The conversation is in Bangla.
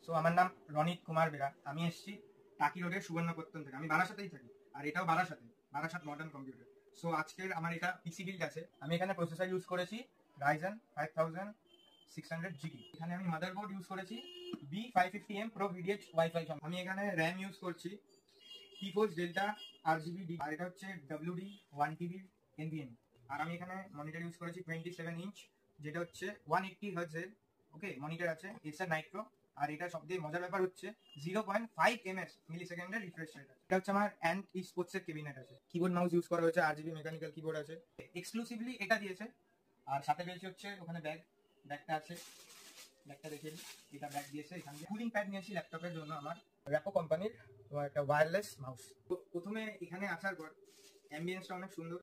সো আমার নাম রনিত কুমার বেরা। আমি এসেছি টাকি রোডের সুবর্ণপত্তন থেকে। আমি বারাসাতেই থাকি, আর এটাও বারাসাত মডার্ন কম্পিউটার। সো আজকের আমার এটা পিসি বিল্ড আছে। আমি এখানে প্রসেসর ইউজ করেছি Ryzen 5600 GT। এখানে আমি মাদারবোর্ড ইউজ করেছি B550M Pro VDH ওয়াইফাই। আমি এখানে র্যাম ইউজ করছি T-Force Delta RGB, আর এটা হচ্ছে WD 1TB NVMe। আর আমি এখানে মনিটর ইউজ করেছি 27 ইঞ্চ, যেটা হচ্ছে 180 Hz এর ওকে মনিটর আছে, Acer Nitro। আর এটা সবথেকে মজার ব্যাপার হচ্ছে 0.5 ms মিলিসেকেন্ডের রিফ্রেশ রেট আছে। এটা হচ্ছে আমার অ্যান্ড স্পোর্টস এর কেবিনেট আছে। কিবোর্ড মাউস ইউজ করা হয়েছে, RGB মেকানিক্যাল কিবোর্ড আছে, এক্সক্লুসিভলি এটা দিয়েছে। আর সাথে রয়েছে হচ্ছে ওখানে ব্যাগটা আছে, ব্যাগটা দেখে এটা ব্যাগ দিয়েছে। এখানে কুলিং প্যাড নিয়েছি ল্যাপটপের জন্য, আমার র্যাপো কোম্পানির একটা ওয়্যারলেস মাউস। তো প্রথমে এখানে আসার পর অ্যাম্বিয়েন্সটা অনেক সুন্দর।